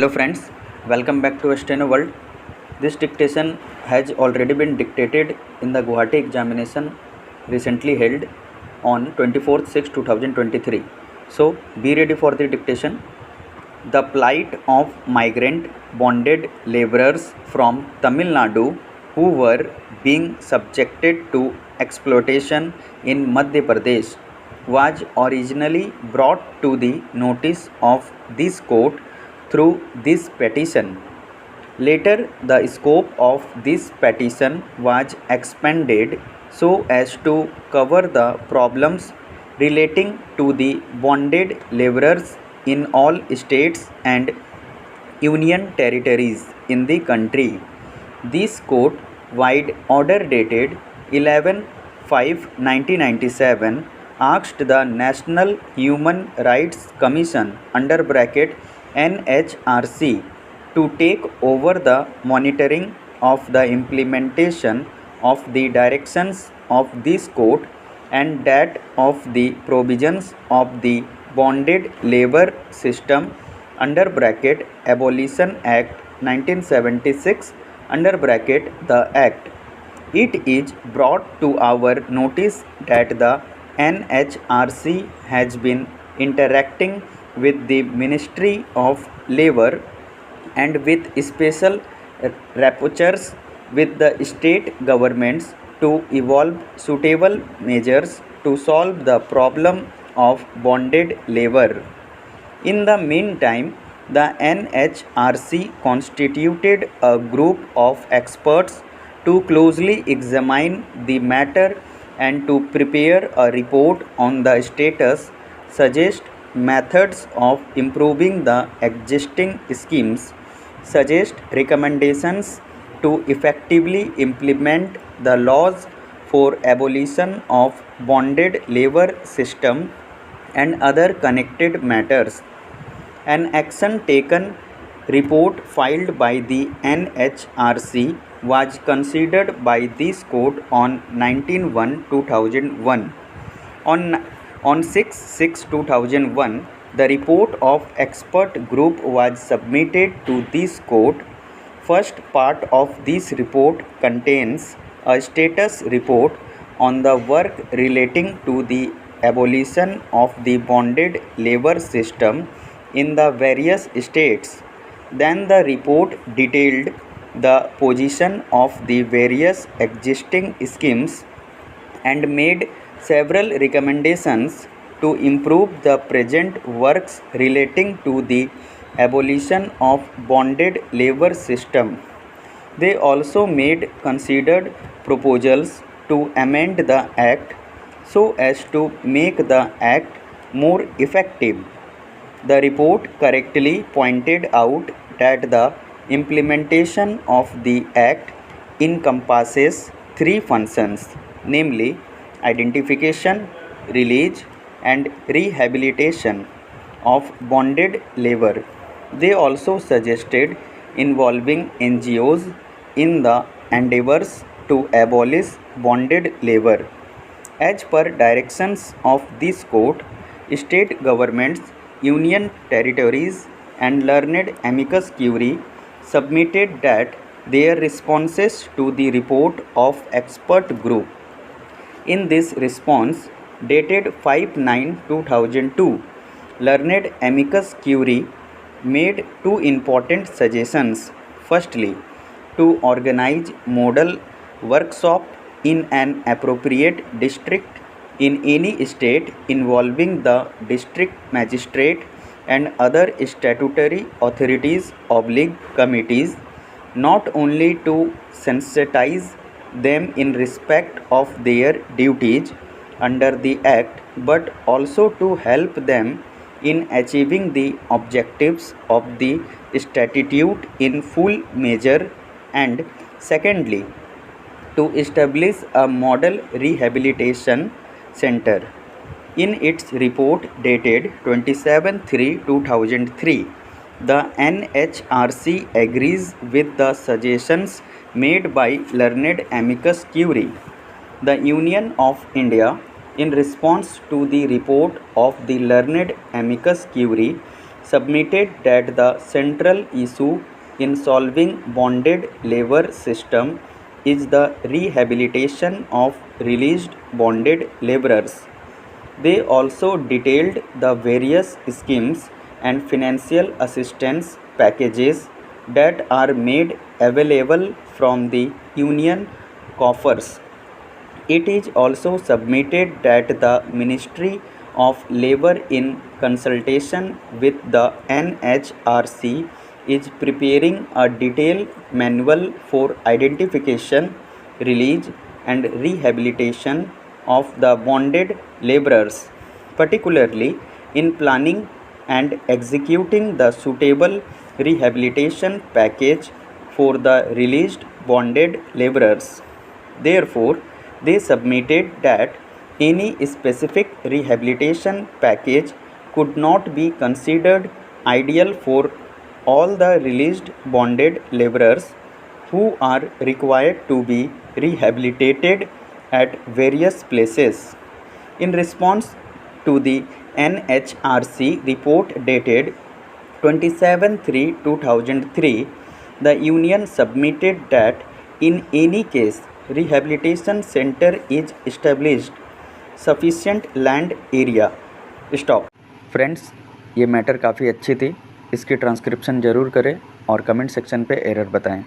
Hello friends, welcome back to Steno World. This dictation has already been dictated in the Guwahati examination recently held on 24th 6 2023. So be ready for the dictation. The plight of migrant bonded laborers from Tamil Nadu who were being subjected to exploitation in Madhya Pradesh was originally brought to the notice of this court through this petition. Later, the scope of this petition was expanded so as to cover the problems relating to the bonded laborers in all states and union territories in the country. This court-wide order dated 11/5/1997 asked the National Human Rights Commission (NHRC) to take over the monitoring of the implementation of the directions of this court and that of the provisions of the bonded labor system (Abolition Act 1976) the Act. It is brought to our notice that the NHRC has been interacting with the Ministry of Labour and with special rapporteurs with the state governments to evolve suitable measures to solve the problem of bonded labor. In the meantime, the NHRC constituted a group of experts to closely examine the matter and to prepare a report on the status, suggest methods of improving the existing schemes, suggest recommendations to effectively implement the laws for abolition of bonded labor system and other connected matters. An action taken report filed by the NHRC was considered by this court on 19/1/2001. On 6/6/2001, the report of expert group was submitted to this court. First part of this report contains a status report on the work relating to the abolition of the bonded labor system in the various states. Then the report detailed the position of the various existing schemes and made several recommendations to improve the present works relating to the abolition of bonded labor system. They also made considered proposals to amend the Act so as to make the Act more effective. The report correctly pointed out that the implementation of the Act encompasses three functions, namely identification, release, and rehabilitation of bonded labor. They also suggested involving NGOs in the endeavors to abolish bonded labor. As per directions of this court, state governments, union territories, and learned amicus curiae submitted that their responses to the report of expert group. In this response, dated 5/9/2002, learned amicus curiae made two important suggestions. Firstly, to organize model workshop in an appropriate district in any state involving the district magistrate and other statutory authorities committees, not only to sensitize them in respect of their duties under the Act, but also to help them in achieving the objectives of the statute in full measure, and secondly, to establish a model rehabilitation center. In its report dated 27/3/2003, the NHRC agrees with the suggestions made by learned amicus curiae. The Union of India, in response to the report of the learned amicus curiae, submitted that the central issue in solving bonded labor system is the rehabilitation of released bonded laborers. They also detailed the various schemes and financial assistance packages that are made available from the union coffers. It is also submitted that the Ministry of Labour, in consultation with the NHRC, is preparing a detailed manual for identification, release, and rehabilitation of the bonded labourers, particularly in planning and executing the suitable rehabilitation package for the released bonded labourers. Therefore, they submitted that any specific rehabilitation package could not be considered ideal for all the released bonded laborers who are required to be rehabilitated at various places. In response to the NHRC report dated 27/3/2003, the union submitted that in any case rehabilitation center is established sufficient land area. Stop. Friends, ये matter काफ़ी अच्छी थी, इसकी transcription ज़रूर करें और comment section पे error बताएं।